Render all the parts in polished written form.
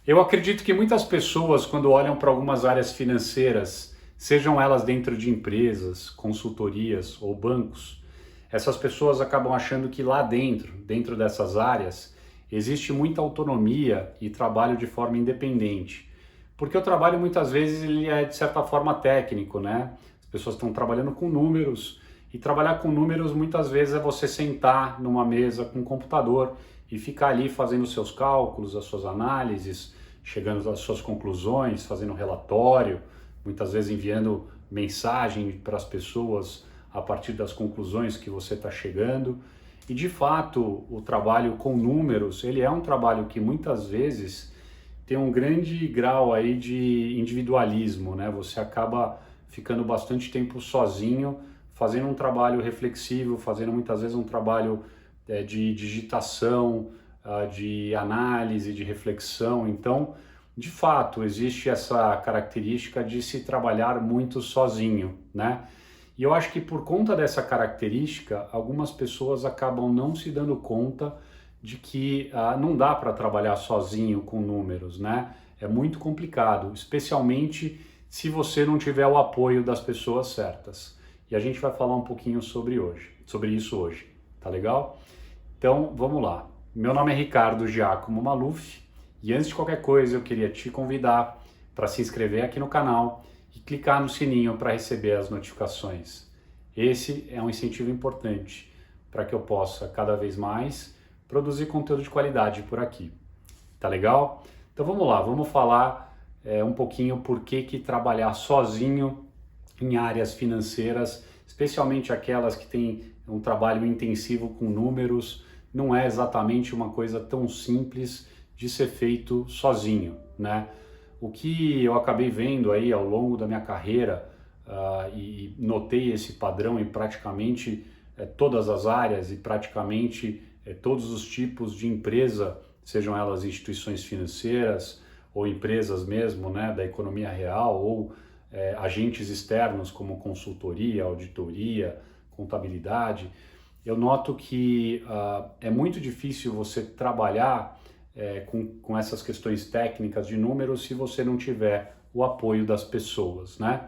Eu acredito que muitas pessoas, quando olham para algumas áreas financeiras, sejam elas dentro de empresas, consultorias ou bancos, essas pessoas acabam achando que lá dentro dessas áreas, existe muita autonomia e trabalho de forma independente. Porque o trabalho muitas vezes ele é de certa forma técnico, né? As pessoas estão trabalhando com números e trabalhar com números muitas vezes é você sentar numa mesa com um computador e ficar ali fazendo os seus cálculos, as suas análises, chegando às suas conclusões, fazendo relatório, muitas vezes enviando mensagem para as pessoas a partir das conclusões que você está chegando. E de fato, o trabalho com números, ele é um trabalho que muitas vezes tem um grande grau aí de individualismo, né? Você acaba ficando bastante tempo sozinho, fazendo um trabalho reflexivo, fazendo muitas vezes um trabalho de digitação, de análise, de reflexão. Então, de fato, existe essa característica de se trabalhar muito sozinho, né? E eu acho que por conta dessa característica, algumas pessoas acabam não se dando conta de que não dá para trabalhar sozinho com números, né? É muito complicado, especialmente se você não tiver o apoio das pessoas certas. E a gente vai falar um pouquinho sobre isso hoje, tá legal? Então, vamos lá. Meu nome é Ricardo Giacomo Maluf e antes de qualquer coisa eu queria te convidar para se inscrever aqui no canal e clicar no sininho para receber as notificações. Esse é um incentivo importante para que eu possa cada vez mais produzir conteúdo de qualidade por aqui. Tá legal? Então vamos lá, vamos falar um pouquinho por que trabalhar sozinho em áreas financeiras, especialmente aquelas que têm um trabalho intensivo com números, não é exatamente uma coisa tão simples de ser feito sozinho, né? O que eu acabei vendo aí ao longo da minha carreira e notei esse padrão em praticamente todas as áreas e praticamente todos os tipos de empresa, sejam elas instituições financeiras ou empresas mesmo, né, da economia real ou agentes externos como consultoria, auditoria, contabilidade, eu noto que é muito difícil você trabalhar com essas questões técnicas de números se você não tiver o apoio das pessoas, né?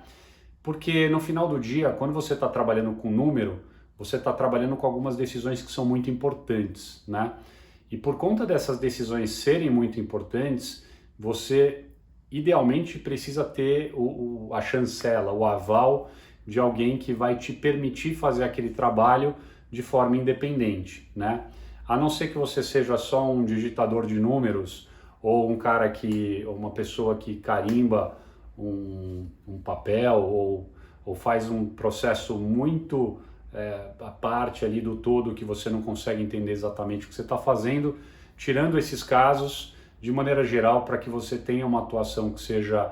Porque no final do dia, quando você está trabalhando com número, você está trabalhando com algumas decisões que são muito importantes, né? E por conta dessas decisões serem muito importantes, você idealmente precisa ter a chancela, o aval de alguém que vai te permitir fazer aquele trabalho de forma independente, né? A não ser que você seja só um digitador de números ou uma pessoa que carimba um papel ou faz um processo muito a parte ali do todo que você não consegue entender exatamente o que você está fazendo, tirando esses casos de maneira geral para que você tenha uma atuação que seja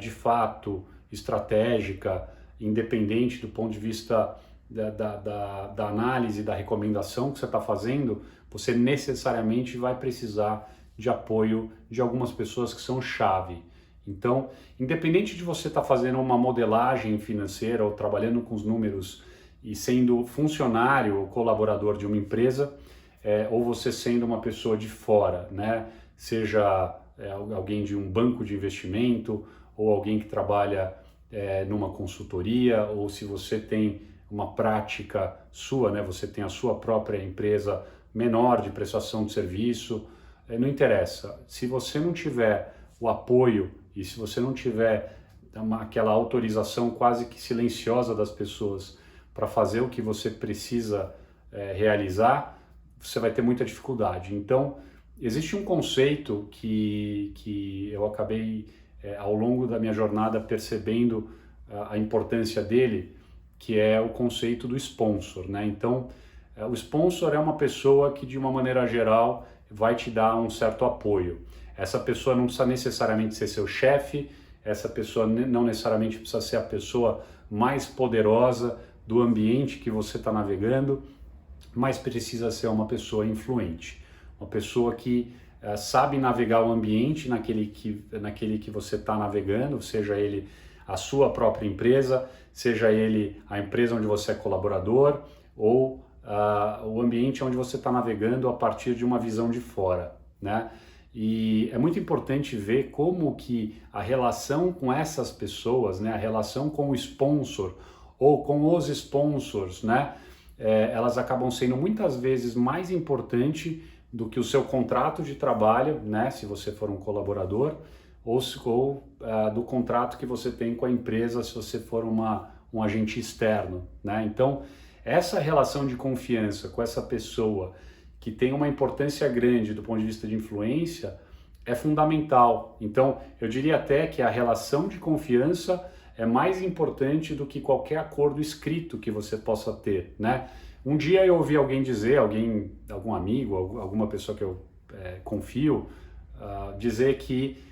de fato estratégica, independente do ponto de vista da análise, da recomendação que você está fazendo, você necessariamente vai precisar de apoio de algumas pessoas que são chave. Então, independente de você estar fazendo uma modelagem financeira ou trabalhando com os números e sendo funcionário ou colaborador de uma empresa, ou você sendo uma pessoa de fora, né? Seja alguém de um banco de investimento ou alguém que trabalha numa consultoria, ou se você tem uma prática sua, né? Você tem a sua própria empresa menor de prestação de serviço, não interessa. Se você não tiver o apoio e se você não tiver aquela autorização quase que silenciosa das pessoas para fazer o que você precisa realizar, você vai ter muita dificuldade. Então, existe um conceito que eu acabei, ao longo da minha jornada, percebendo a importância dele, que é o conceito do sponsor, né? Então, o sponsor é uma pessoa que, de uma maneira geral, vai te dar um certo apoio. Essa pessoa não precisa necessariamente ser seu chefe, essa pessoa não necessariamente precisa ser a pessoa mais poderosa do ambiente que você está navegando, mas precisa ser uma pessoa influente, uma pessoa que sabe navegar o ambiente naquele que você está navegando, seja ele a sua própria empresa, seja ele a empresa onde você é colaborador ou o ambiente onde você está navegando a partir de uma visão de fora, né? E é muito importante ver como que a relação com essas pessoas, né, a relação com o sponsor ou com os sponsors, né, elas acabam sendo muitas vezes mais importante do que o seu contrato de trabalho, né, se você for um colaborador, ou do contrato que você tem com a empresa, se você for um agente externo, né? Então, essa relação de confiança com essa pessoa que tem uma importância grande do ponto de vista de influência é fundamental. Então, eu diria até que a relação de confiança é mais importante do que qualquer acordo escrito que você possa ter, né? Um dia eu ouvi alguém dizer, algum amigo, alguma pessoa que eu confio, dizer que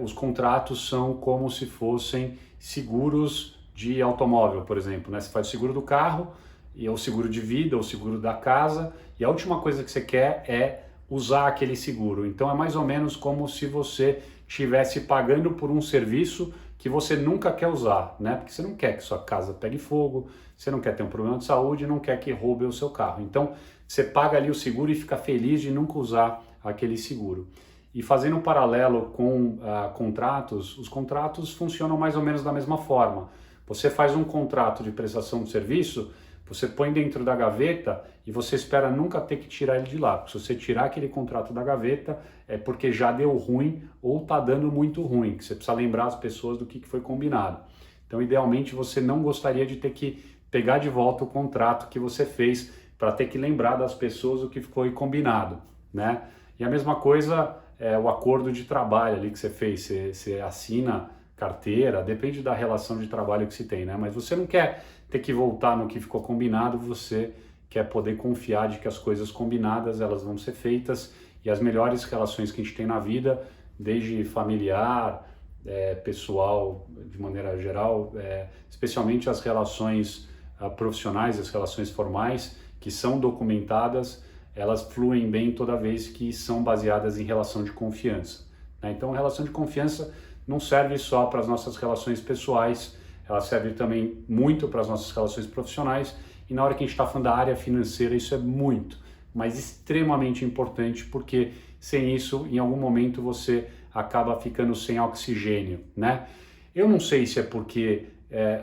os contratos são como se fossem seguros de automóvel, por exemplo, né? Você faz o seguro do carro, e o seguro de vida, o seguro da casa, e a última coisa que você quer é usar aquele seguro. Então é mais ou menos como se você estivesse pagando por um serviço que você nunca quer usar, né? Porque você não quer que sua casa pegue fogo, você não quer ter um problema de saúde, não quer que roube o seu carro. Então você paga ali o seguro e fica feliz de nunca usar aquele seguro. E fazendo um paralelo com contratos, os contratos funcionam mais ou menos da mesma forma. Você faz um contrato de prestação de serviço, você põe dentro da gaveta e você espera nunca ter que tirar ele de lá. Porque se você tirar aquele contrato da gaveta, é porque já deu ruim ou está dando muito ruim, que você precisa lembrar as pessoas do que foi combinado. Então, idealmente, você não gostaria de ter que pegar de volta o contrato que você fez para ter que lembrar das pessoas o que foi combinado, né? E a mesma coisa é o acordo de trabalho ali que você fez, você assina carteira, depende da relação de trabalho que se tem, né? Mas você não quer ter que voltar no que ficou combinado, você quer poder confiar de que as coisas combinadas elas vão ser feitas, e as melhores relações que a gente tem na vida, desde familiar, pessoal, de maneira geral, especialmente as relações profissionais, as relações formais, que são documentadas, elas fluem bem toda vez que são baseadas em relação de confiança, né? Então, a relação de confiança não serve só para as nossas relações pessoais, ela serve também muito para as nossas relações profissionais, e na hora que a gente está falando da área financeira, isso é muito, mas extremamente importante, porque sem isso, em algum momento, você acaba ficando sem oxigênio, né? Eu não sei se é porque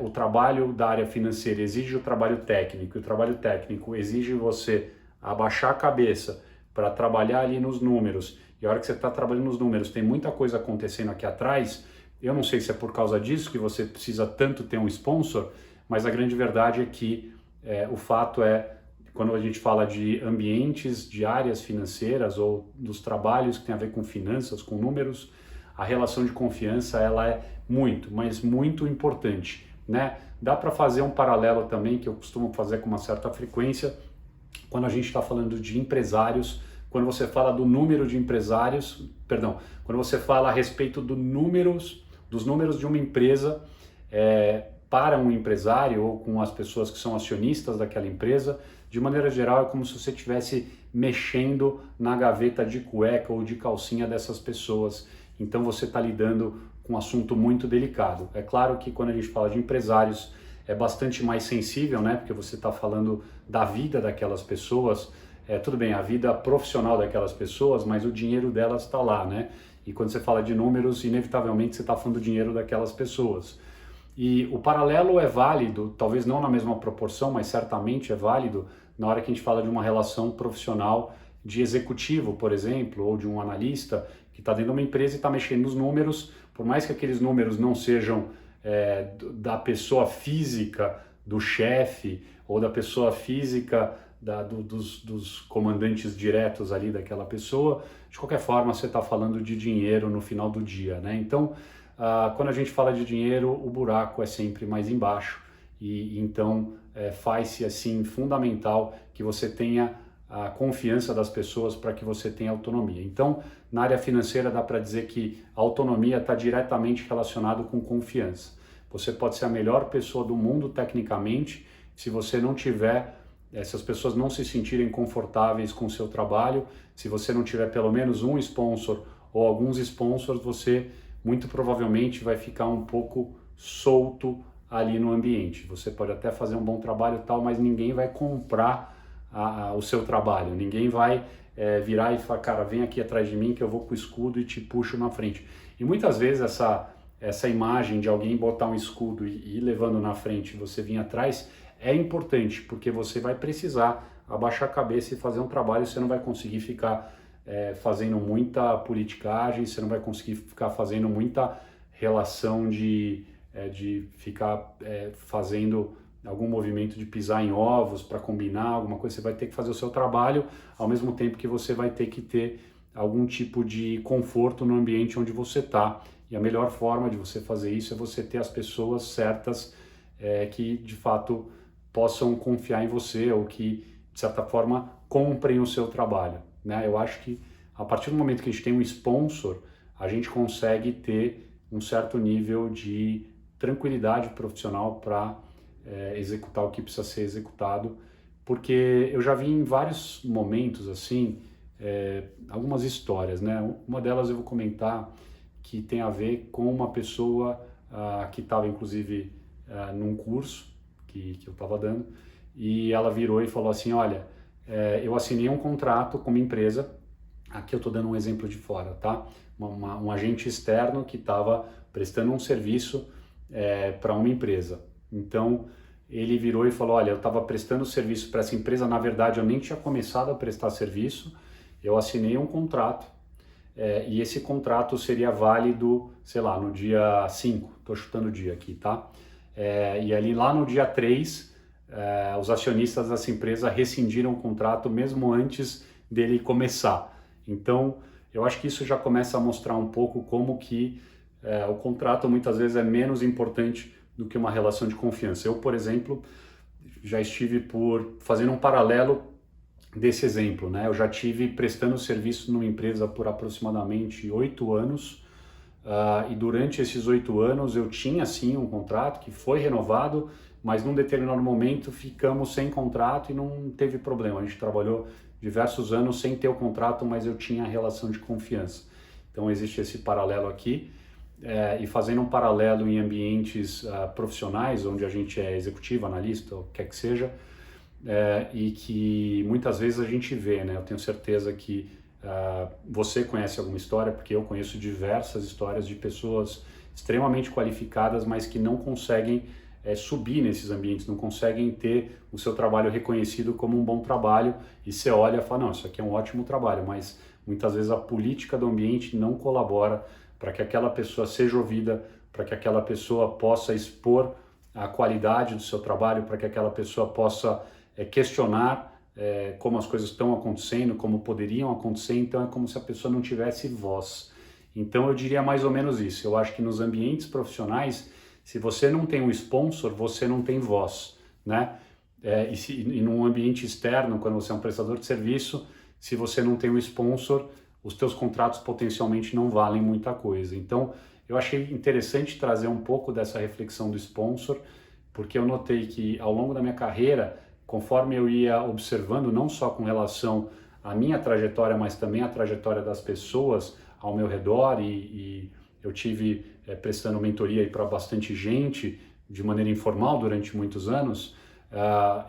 o trabalho da área financeira exige o trabalho técnico, e o trabalho técnico exige você abaixar a cabeça para trabalhar ali nos números, e a hora que você está trabalhando nos números tem muita coisa acontecendo aqui atrás. Eu não sei se é por causa disso que você precisa tanto ter um sponsor, mas a grande verdade é que o fato quando a gente fala de ambientes, de áreas financeiras ou dos trabalhos que tem a ver com finanças, com números, a relação de confiança ela é muito, mas muito importante, né? Dá para fazer um paralelo também, que eu costumo fazer com uma certa frequência, quando a gente está falando de empresários, quando você fala do número de empresários, perdão, quando você fala a respeito dos números de uma empresa para um empresário ou com as pessoas que são acionistas daquela empresa, de maneira geral é como se você estivesse mexendo na gaveta de cueca ou de calcinha dessas pessoas. Então você está lidando com um assunto muito delicado. É claro que quando a gente fala de empresários é bastante mais sensível, né? Porque você está falando da vida daquelas pessoas, tudo bem, a vida profissional daquelas pessoas, mas o dinheiro delas está lá, né? E quando você fala de números, inevitavelmente você está falando do dinheiro daquelas pessoas. E o paralelo é válido, talvez não na mesma proporção, mas certamente é válido na hora que a gente fala de uma relação profissional de executivo, por exemplo, ou de um analista que está dentro de uma empresa e está mexendo nos números, por mais que aqueles números não sejam da pessoa física, do chefe, ou da pessoa física dos comandantes diretos ali daquela pessoa, de qualquer forma você está falando de dinheiro no final do dia, né? Então, quando a gente fala de dinheiro, o buraco é sempre mais embaixo, e então faz-se assim fundamental que você tenha a confiança das pessoas para que você tenha autonomia. Então, na área financeira dá para dizer que a autonomia está diretamente relacionada com confiança. Você pode ser a melhor pessoa do mundo tecnicamente, se você não tiver, se as pessoas não se sentirem confortáveis com o seu trabalho, se você não tiver pelo menos um sponsor ou alguns sponsors, você muito provavelmente vai ficar um pouco solto ali no ambiente. Você pode até fazer um bom trabalho e tal, mas ninguém vai comprar o seu trabalho, ninguém vai virar e falar, cara, vem aqui atrás de mim que eu vou com o escudo e te puxo na frente. E muitas vezes essa imagem de alguém botar um escudo e ir levando na frente e você vir atrás é importante, porque você vai precisar abaixar a cabeça e fazer um trabalho, você não vai conseguir ficar fazendo muita politicagem, você não vai conseguir ficar fazendo muita relação de ficar fazendo algum movimento de pisar em ovos para combinar alguma coisa. Você vai ter que fazer o seu trabalho ao mesmo tempo que você vai ter que ter algum tipo de conforto no ambiente onde você está. E a melhor forma de você fazer isso é você ter as pessoas certas que de fato possam confiar em você ou que de certa forma comprem o seu trabalho, né? Eu acho que a partir do momento que a gente tem um sponsor, a gente consegue ter um certo nível de tranquilidade profissional para executar o que precisa ser executado, porque eu já vi em vários momentos assim algumas histórias, né? Uma delas eu vou comentar que tem a ver com uma pessoa que estava inclusive num curso que eu estava dando, e ela virou e falou assim, olha, eu assinei um contrato com uma empresa, aqui eu estou dando um exemplo de fora, tá? Um agente externo que estava prestando um serviço para uma empresa. Então, ele virou e falou, olha, eu estava prestando serviço para essa empresa, na verdade eu nem tinha começado a prestar serviço, eu assinei um contrato, e esse contrato seria válido, sei lá, no dia 5, estou chutando o dia aqui, tá? E ali lá no dia 3, os acionistas dessa empresa rescindiram o contrato mesmo antes dele começar. Então, eu acho que isso já começa a mostrar um pouco como que o contrato muitas vezes é menos importante do que uma relação de confiança. Eu, por exemplo, já estive fazendo um paralelo desse exemplo, né? Eu já tive prestando serviço numa empresa por aproximadamente 8 anos, e durante esses 8 anos eu tinha sim um contrato que foi renovado, mas num determinado momento ficamos sem contrato e não teve problema. A gente trabalhou diversos anos sem ter o contrato, mas eu tinha a relação de confiança. Então existe esse paralelo aqui, e fazendo um paralelo em ambientes profissionais, onde a gente é executivo, analista, ou quer que seja, e que muitas vezes a gente vê, né? Eu tenho certeza que você conhece alguma história, porque eu conheço diversas histórias de pessoas extremamente qualificadas, mas que não conseguem subir nesses ambientes, não conseguem ter o seu trabalho reconhecido como um bom trabalho, e você olha e fala, não, isso aqui é um ótimo trabalho, mas muitas vezes a política do ambiente não colabora para que aquela pessoa seja ouvida, para que aquela pessoa possa expor a qualidade do seu trabalho, para que aquela pessoa possa questionar como as coisas estão acontecendo, como poderiam acontecer. Então é como se a pessoa não tivesse voz. Então eu diria mais ou menos isso. Eu acho que nos ambientes profissionais, se você não tem um sponsor, você não tem voz, né? E num ambiente externo, quando você é um prestador de serviço, se você não tem um sponsor, os teus contratos potencialmente não valem muita coisa. Então eu achei interessante trazer um pouco dessa reflexão do sponsor, porque eu notei que ao longo da minha carreira, conforme eu ia observando, não só com relação à minha trajetória, mas também a trajetória das pessoas ao meu redor, e eu tive prestando mentoria para bastante gente de maneira informal durante muitos anos,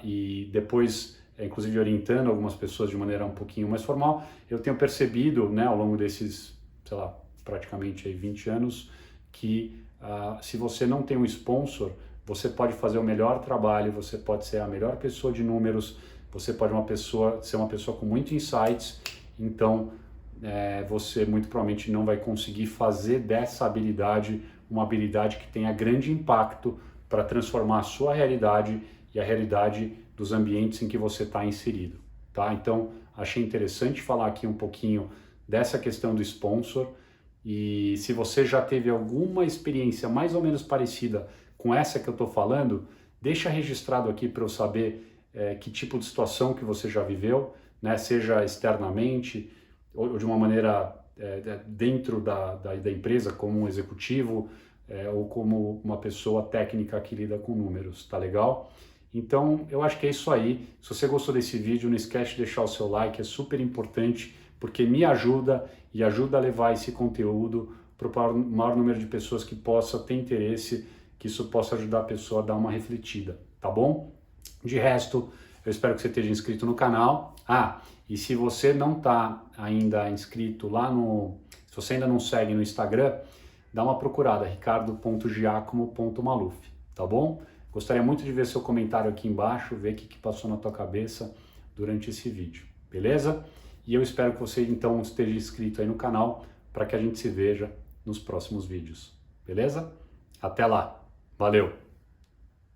e depois, inclusive, orientando algumas pessoas de maneira um pouquinho mais formal, eu tenho percebido, né, ao longo desses, sei lá, praticamente aí 20 anos, que se você não tem um sponsor, você pode fazer o melhor trabalho, você pode ser a melhor pessoa de números, você pode ser uma pessoa com muito insights, então você muito provavelmente não vai conseguir fazer dessa habilidade uma habilidade que tenha grande impacto para transformar a sua realidade e a realidade dos ambientes em que você está inserido, tá? Então, achei interessante falar aqui um pouquinho dessa questão do sponsor, e se você já teve alguma experiência mais ou menos parecida com essa que eu estou falando, deixa registrado aqui para eu saber que tipo de situação que você já viveu, né? Seja externamente ou de uma maneira dentro da empresa, como um executivo ou como uma pessoa técnica que lida com números, tá legal? Então, eu acho que é isso aí. Se você gostou desse vídeo, não esquece de deixar o seu like, é super importante, porque me ajuda e ajuda a levar esse conteúdo para o maior número de pessoas que possa ter interesse, que isso possa ajudar a pessoa a dar uma refletida, tá bom? De resto, Eu espero que você esteja inscrito no canal. Ah, e se você não está ainda inscrito lá no... Se você ainda não segue no Instagram, dá uma procurada, ricardo.giacomo.maluf, tá bom? Gostaria muito de ver seu comentário aqui embaixo, ver o que passou na tua cabeça durante esse vídeo, beleza? E eu espero que você então esteja inscrito aí no canal para que a gente se veja nos próximos vídeos, beleza? Até lá, valeu!